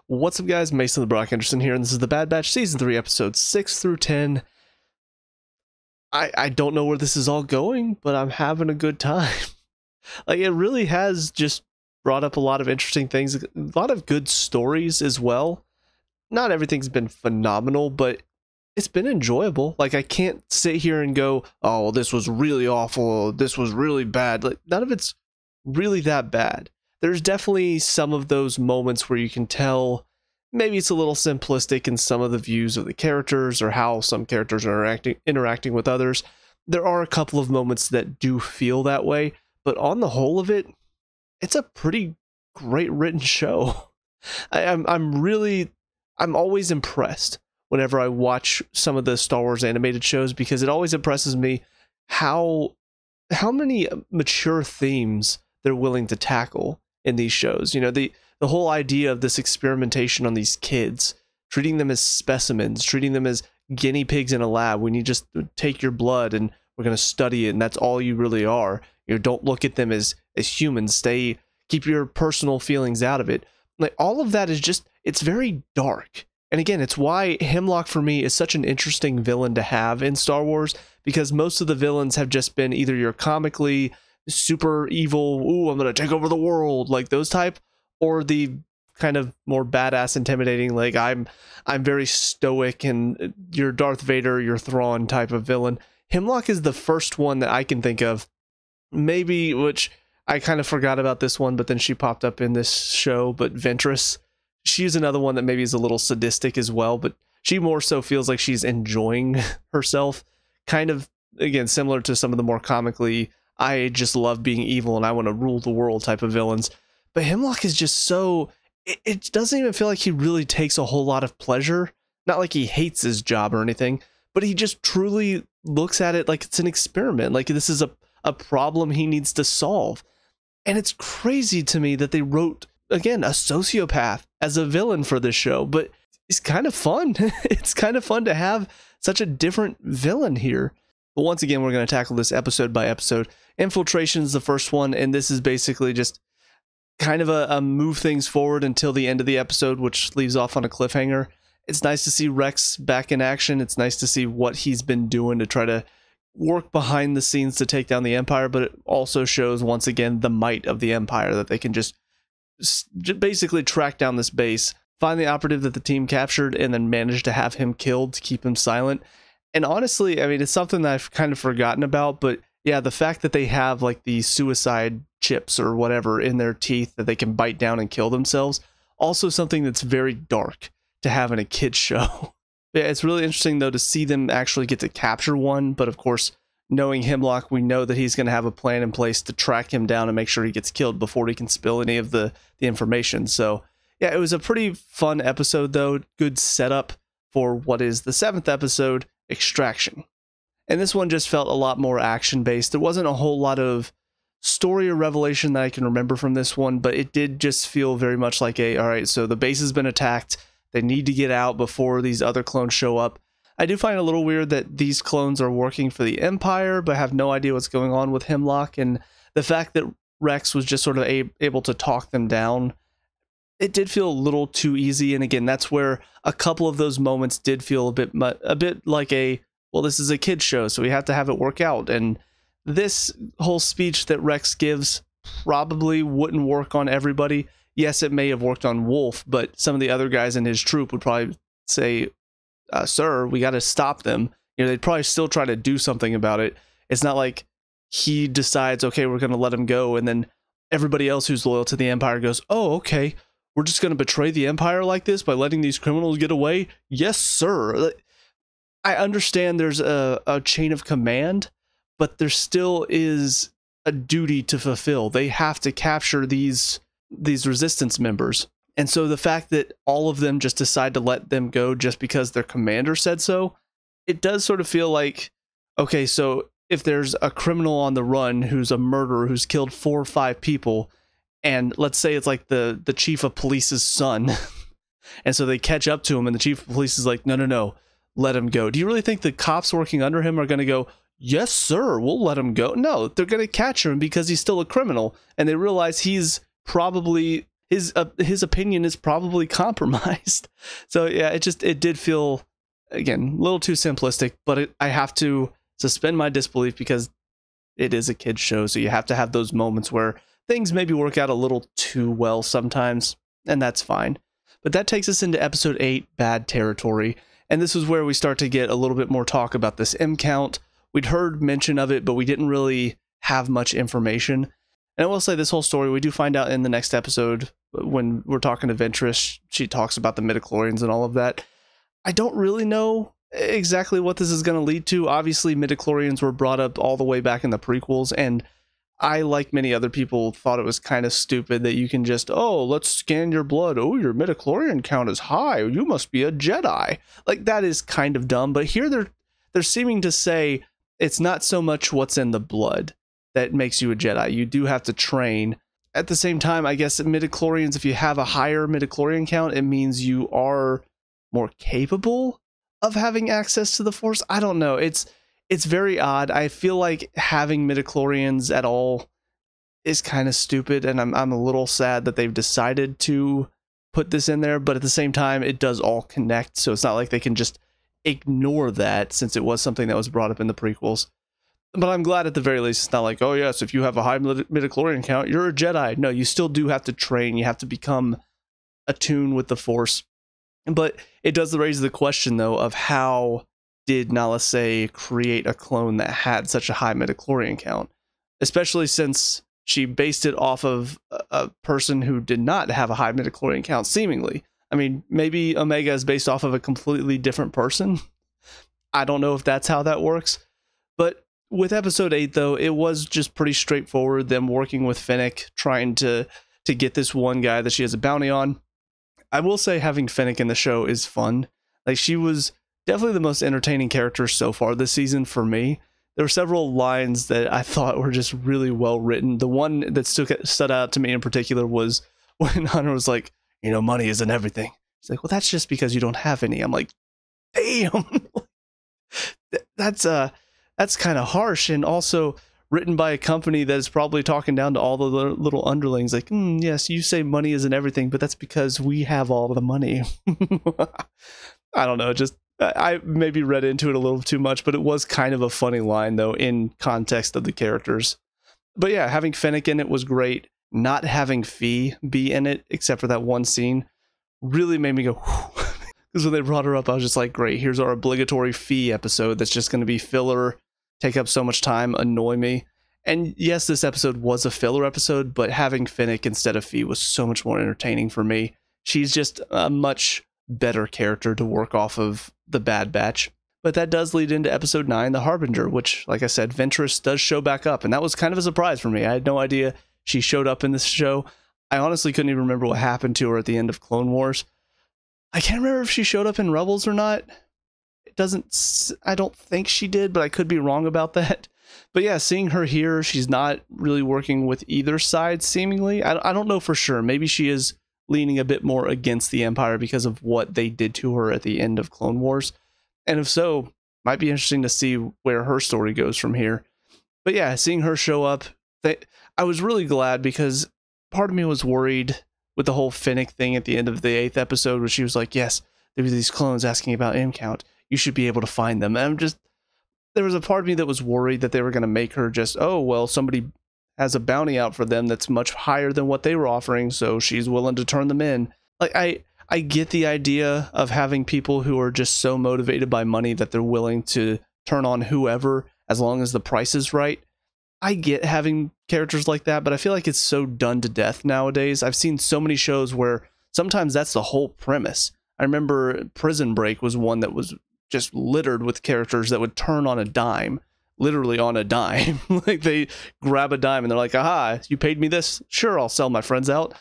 What's up, guys? Mason the Brock Henderson here, and this is the Bad Batch Season 3, Episodes 6 through 10. I don't know where this is all going, but I'm having a good time. Like, it really has just brought up a lot of interesting things, a lot of good stories as well. Not everything's been phenomenal, but it's been enjoyable. Like, I can't sit here and go, oh, well, this was really awful, this was really bad. Like, none of it's really that bad. There's definitely some of those moments where you can tell maybe it's a little simplistic in some of the views of the characters or how some characters are interacting with others. There are a couple of moments that do feel that way, but on the whole of it, it's a pretty great written show. I'm always impressed whenever I watch some of the Star Wars animated shows, because it always impresses me how many mature themes they're willing to tackle in these shows. You know, the whole idea of this experimentation on these kids, treating them as specimens, treating them as guinea pigs in a lab when you just take your blood and we're going to study it and that's all you really are. You know, don't look at them as humans. Keep your personal feelings out of it. Like, all of that is just, it's very dark. And again, it's why Hemlock for me is such an interesting villain to have in Star Wars, because most of the villains have just been either your comically super evil, ooh, I'm gonna take over the world, like those type, or the kind of more badass, intimidating, like I'm very stoic and you're Darth Vader, you're Thrawn type of villain. Hemlock is the first one that I can think of, maybe, which I kind of forgot about this one, but then she popped up in this show, but Ventress, she's another one that maybe is a little sadistic as well, but she more so feels like she's enjoying herself, kind of, again, similar to some of the more comically, I just love being evil and I want to rule the world type of villains. But Hemlock is just so, it doesn't even feel like he really takes a whole lot of pleasure. Not like he hates his job or anything, but he just truly looks at it like it's an experiment. Like, this is a problem he needs to solve. And it's crazy to me that they wrote, again, a sociopath as a villain for this show, but it's kind of fun. It's kind of fun to have such a different villain here. But once again, we're going to tackle this episode by episode. Infiltration is the first one, and this is basically just kind of a move things forward until the end of the episode, which leaves off on a cliffhanger. It's nice to see Rex back in action. It's nice to see what he's been doing to try to work behind the scenes to take down the Empire, but it also shows, once again, the might of the Empire, that they can just basically track down this base, find the operative that the team captured, and then manage to have him killed to keep him silent. And honestly, I mean, it's something that I've kind of forgotten about, but yeah, the fact that they have like the suicide chips or whatever in their teeth that they can bite down and kill themselves, also something that's very dark to have in a kid's show. Yeah, it's really interesting though to see them actually get to capture one, but of course, knowing Hemlock, we know that he's going to have a plan in place to track him down and make sure he gets killed before he can spill any of the information. So yeah, it was a pretty fun episode though, good setup for what is the 7th episode, Extraction. And this one just felt a lot more action-based. There wasn't a whole lot of story or revelation that I can remember from this one, but it did just feel very much like all right, so the base has been attacked. They need to get out before these other clones show up. I do find it a little weird that these clones are working for the Empire, but have no idea what's going on with Hemlock. And the fact that Rex was just sort of able to talk them down, it did feel a little too easy. And again, that's where a couple of those moments did feel a bit like well, this is a kid's show, so we have to have it work out. And this whole speech that Rex gives probably wouldn't work on everybody. Yes, it may have worked on Wolf, but some of the other guys in his troop would probably say, sir, we got to stop them. You know, they'd probably still try to do something about it. It's not like he decides, okay, we're going to let him go, and then everybody else who's loyal to the Empire goes, oh, okay, we're just going to betray the Empire like this by letting these criminals get away? Yes, sir. I understand there's a chain of command, but there still is a duty to fulfill. They have to capture these resistance members. And so the fact that all of them just decide to let them go just because their commander said so, it does sort of feel like, okay, so if there's a criminal on the run who's a murderer who's killed 4 or 5 people, and let's say it's like the chief of police's son, and so they catch up to him and the chief of police is like, no, let him go. Do you really think the cops working under him are going to go, yes, sir, we'll let him go? No, they're going to catch him because he's still a criminal, and they realize he's probably his opinion is probably compromised. So yeah, it did feel, again, a little too simplistic, but I have to suspend my disbelief because it is a kid's show, so you have to have those moments where things maybe work out a little too well sometimes, and that's fine. But that takes us into episode 8, Bad Territory, and this is where we start to get a little bit more talk about this M count. We'd heard mention of it, but we didn't really have much information. And I will say, this whole story, we do find out in the next episode when we're talking to Ventress. She talks about the midichlorians and all of that. I don't really know exactly what this is going to lead to. Obviously, midichlorians were brought up all the way back in the prequels, and I, like many other people, thought it was kind of stupid that you can just, oh, let's scan your blood. Oh, your midichlorian count is high. You must be a Jedi. Like, that is kind of dumb. But here they're seeming to say it's not so much what's in the blood that makes you a Jedi. You do have to train. At the same time, I guess midichlorians, if you have a higher midichlorian count, it means you are more capable of having access to the Force. I don't know. It's very odd. I feel like having midichlorians at all is kind of stupid, and I'm a little sad that they've decided to put this in there, but at the same time, it does all connect, so it's not like they can just ignore that, since it was something that was brought up in the prequels. But I'm glad at the very least it's not like, oh yes, if you have a high midichlorian count, you're a Jedi. No, you still do have to train. You have to become attuned with the Force. But it does raise the question, though, of how did Nala Se create a clone that had such a high midichlorian count? Especially since she based it off of a person who did not have a high midichlorian count, seemingly. I mean, maybe Omega is based off of a completely different person. I don't know if that's how that works. But with episode 8, though, it was just pretty straightforward. Them working with Fennec, trying to get this one guy that she has a bounty on. I will say having Fennec in the show is fun. Like, she was definitely the most entertaining character so far this season for me. There were several lines that I thought were just really well written. The one that stood out to me in particular was when Hunter was like, you know, money isn't everything. He's like, well, that's just because you don't have any. I'm like, damn. That's kind of harsh, and also written by a company that is probably talking down to all the little underlings. Like, yes, you say money isn't everything, but that's because we have all the money. I don't know, just I maybe read into it a little too much, but it was kind of a funny line, though, in context of the characters. But yeah, having Fennec in it was great. Not having Fee be in it, except for that one scene, really made me go, because when they brought her up, I was just like, great, here's our obligatory Fee episode that's just going to be filler, take up so much time, annoy me. And yes, this episode was a filler episode, but having Fennec instead of Fee was so much more entertaining for me. She's just a much better character to work off of the Bad Batch. But that does lead into episode 9, The Harbinger, which, like I said, Ventress does show back up, and that was kind of a surprise for me. I had no idea she showed up in this show. I honestly couldn't even remember what happened to her at the end of Clone Wars. I can't remember if she showed up in Rebels or not. I don't think she did, but I could be wrong about that. But yeah, seeing her here, she's not really working with either side, seemingly. I don't know for sure. Maybe she is leaning a bit more against the Empire because of what they did to her at the end of Clone Wars. And if so, might be interesting to see where her story goes from here. But yeah, seeing her show up, I was really glad, because part of me was worried with the whole Fennec thing at the end of the 8th episode, where she was like, yes, there were these clones asking about M count. You should be able to find them. And there was a part of me that was worried that they were going to make her just, oh, well, somebody has a bounty out for them that's much higher than what they were offering, so she's willing to turn them in. Like, I get the idea of having people who are just so motivated by money that they're willing to turn on whoever as long as the price is right. I get having characters like that, but I feel like it's so done to death nowadays. I've seen so many shows where sometimes that's the whole premise. I remember Prison Break was one that was just littered with characters that would turn on a dime, literally on a dime. Like, they grab a dime and they're like, aha, you paid me this? Sure, I'll sell my friends out.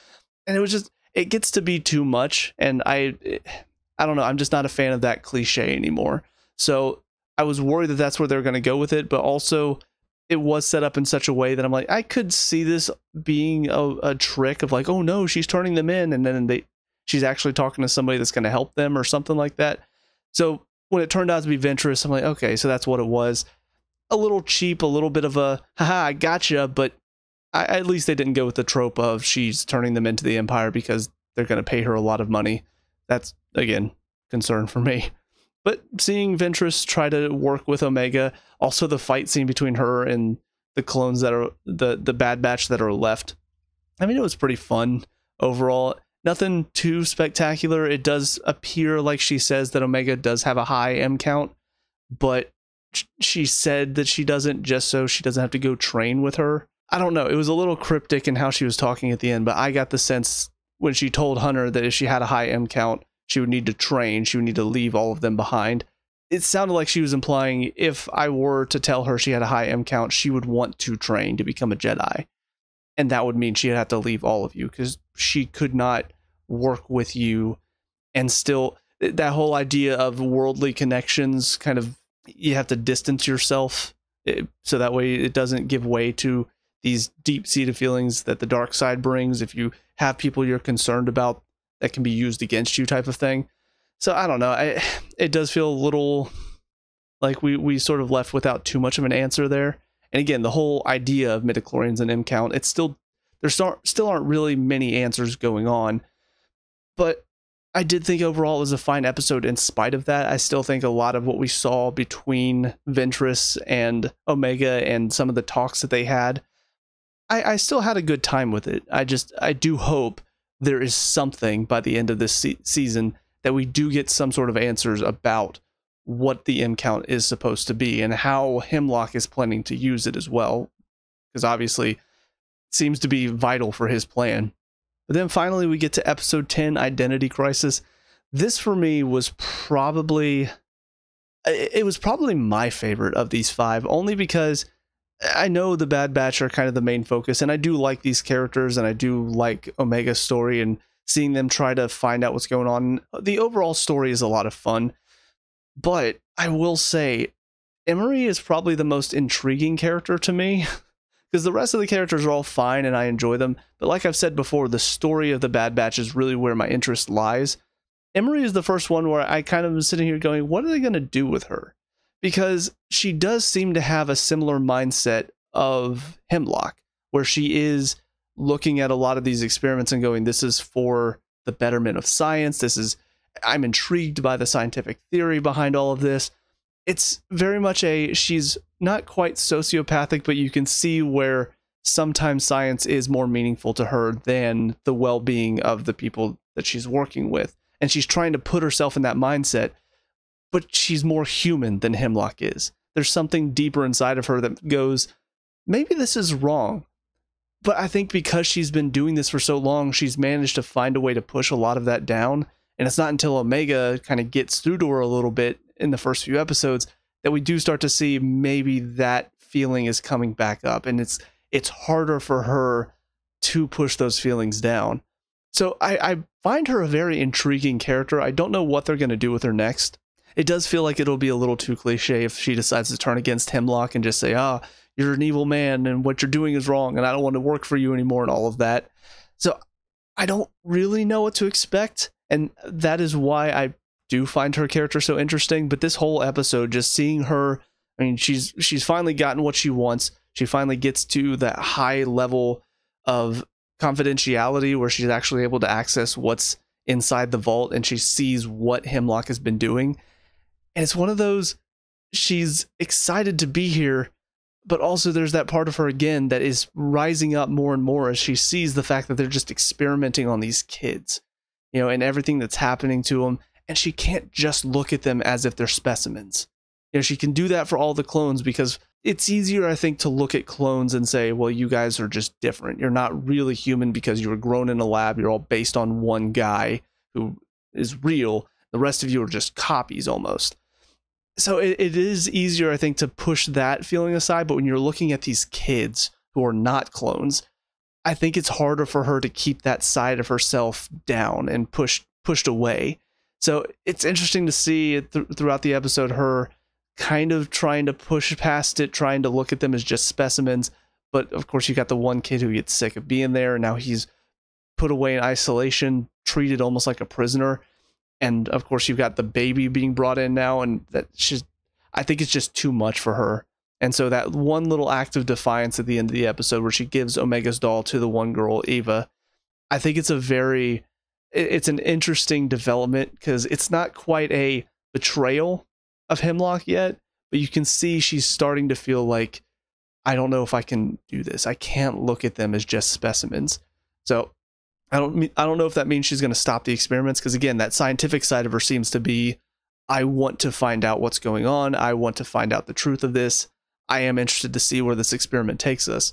And it was just, it gets to be too much. And I don't know, I'm just not a fan of that cliche anymore. So I was worried that that's where they're going to go with it, but also it was set up in such a way that I'm like, I could see this being a trick of like, oh no, she's turning them in, and then she's actually talking to somebody that's going to help them or something like that. So when it turned out to be Ventress, I'm like, okay, so that's what it was. A little cheap, a little bit of a, haha, I gotcha, but at least they didn't go with the trope of she's turning them into the Empire because they're going to pay her a lot of money. That's, again, concern for me. But seeing Ventress try to work with Omega, also the fight scene between her and the clones that are the Bad Batch that are left, I mean, it was pretty fun overall. Nothing too spectacular. It does appear like she says that Omega does have a high M count, but she said that she doesn't, just so she doesn't have to go train with her. I don't know. It was a little cryptic in how she was talking at the end, but I got the sense when she told Hunter that if she had a high M count, she would need to train. She would need to leave all of them behind. It sounded like she was implying if I were to tell her she had a high M count, she would want to train to become a Jedi. And that would mean she'd have to leave all of you because she could not work with you. And still, that whole idea of worldly connections, kind of, you have to distance yourself so that way it doesn't give way to these deep-seated feelings that the dark side brings. If you have people you're concerned about that can be used against you, type of thing. So I don't know. It does feel a little like we sort of left without too much of an answer there. And again, the whole idea of midichlorians and M count, it's still, there still aren't really many answers going on. But I did think overall it was a fine episode in spite of that. I still think a lot of what we saw between Ventress and Omega and some of the talks that they had, I still had a good time with it. I do hope there is something by the end of this season that we do get some sort of answers about what the M count is supposed to be and how Hemlock is planning to use it as well, because obviously it seems to be vital for his plan. But then finally we get to episode 10, Identity Crisis. This for me was probably my favorite of these 5, only because I know the Bad Batch are kind of the main focus, and I do like these characters, and I do like Omega's story and seeing them try to find out what's going on. The overall story is a lot of fun. But I will say, Emerie is probably the most intriguing character to me, because the rest of the characters are all fine and I enjoy them. But like I've said before, the story of the Bad Batch is really where my interest lies. Emerie is the first one where I kind of am sitting here going, what are they going to do with her? Because she does seem to have a similar mindset of Hemlock, where she is looking at a lot of these experiments and going, this is for the betterment of science. I'm intrigued by the scientific theory behind all of this. It's very much she's not quite sociopathic, but you can see where sometimes science is more meaningful to her than the well-being of the people that she's working with. And she's trying to put herself in that mindset, but she's more human than Hemlock is. There's something deeper inside of her that goes, maybe this is wrong. But I think because she's been doing this for so long, she's managed to find a way to push a lot of that down. And it's not until Omega kind of gets through to her a little bit in the first few episodes that we do start to see maybe that feeling is coming back up. And it's harder for her to push those feelings down. So I find her a very intriguing character. I don't know what they're going to do with her next. It does feel like it'll be a little too cliche if she decides to turn against Hemlock and just say, you're an evil man and what you're doing is wrong and I don't want to work for you anymore and all of that. So I don't really know what to expect. And that is why I do find her character so interesting. But this whole episode, just seeing her, I mean, she's finally gotten what she wants. She finally gets to that high level of confidentiality where she's actually able to access what's inside the vault and she sees what Hemlock has been doing. And it's one of those, she's excited to be here, but also there's that part of her again that is rising up more and more as she sees the fact that they're just experimenting on these kids, and everything that's happening to them. And she can't just look at them as if they're specimens. She can do that for all the clones because it's easier, I think, to look at clones and say, well, you guys are just different. You're not really human because you were grown in a lab. You're all based on one guy who is real. The rest of you are just copies almost. So it is easier, I think, to push that feeling aside. But when you're looking at these kids who are not clones, I think it's harder for her to keep that side of herself down and pushed away. So it's interesting to see throughout the episode her kind of trying to push past it, trying to look at them as just specimens. But of course, you got the one kid who gets sick of being there, and now he's put away in isolation, treated almost like a prisoner. And of course, you've got the baby being brought in now, and I think it's just too much for her. And so that one little act of defiance at the end of the episode where she gives Omega's doll to the one girl, Eva, I think it's it's an interesting development because it's not quite a betrayal of Hemlock yet, but you can see she's starting to feel like, I don't know if I can do this. I can't look at them as just specimens. So I don't know if that means she's going to stop the experiments, because again, that scientific side of her seems to be, I want to find out what's going on. I want to find out the truth of this. I am interested to see where this experiment takes us.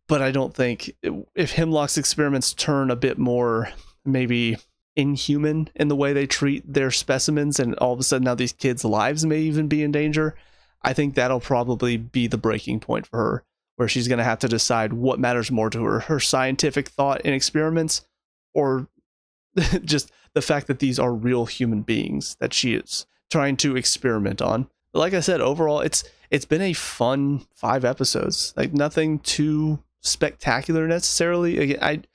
But I don't think, if Hemlock's experiments turn a bit more maybe inhuman in the way they treat their specimens, and all of a sudden now these kids' lives may even be in danger, I think that'll probably be the breaking point for her, where she's going to have to decide what matters more to her scientific thought and experiments, or just the fact that these are real human beings that she is trying to experiment on. Like I said, overall, it's been a fun 5 episodes. Like, nothing too spectacular necessarily. Again,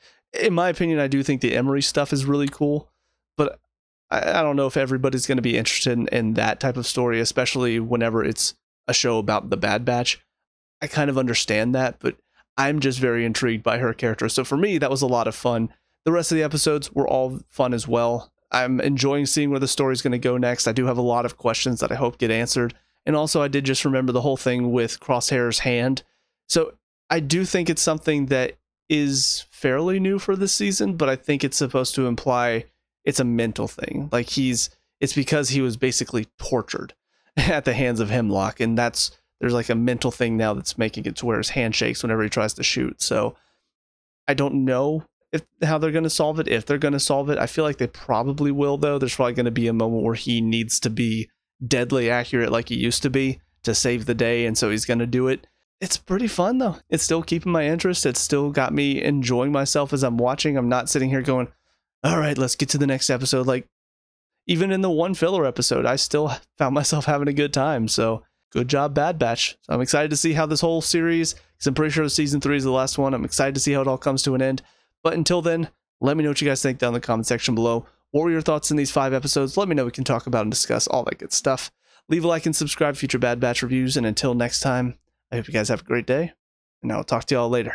in my opinion, I do think the Emerie stuff is really cool, but I don't know if everybody's going to be interested in that type of story, especially whenever it's a show about the Bad Batch. I kind of understand that, but I'm just very intrigued by her character. So for me, that was a lot of fun. The rest of the episodes were all fun as well. I'm enjoying seeing where the story's going to go next. I do have a lot of questions that I hope get answered. And also, I did just remember the whole thing with Crosshair's hand. So I do think it's something that is fairly new for this season, but I think it's supposed to imply it's a mental thing. Like, it's because he was basically tortured at the hands of Hemlock, and there's like a mental thing now that's making it to where his hand shakes whenever he tries to shoot. So I don't know how they're going to solve it. If they're going to solve it, I feel like they probably will, though. There's probably going to be a moment where he needs to be deadly accurate like he used to be to save the day, and so he's going to do it. It's pretty fun, though. It's still keeping my interest. It's still got me enjoying myself as I'm watching. I'm not sitting here going, all right, let's get to the next episode. Like, even in the one filler episode, I still found myself having a good time. So good job, Bad Batch. So I'm excited to see how this whole series, because I'm pretty sure season 3 is the last one. I'm excited to see how it all comes to an end. But until then, let me know what you guys think down in the comment section below. What were your thoughts in these 5 episodes? Let me know. We can talk about and discuss all that good stuff. Leave a like and subscribe for future Bad Batch reviews. And until next time, I hope you guys have a great day. And I'll talk to y'all later.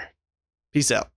Peace out.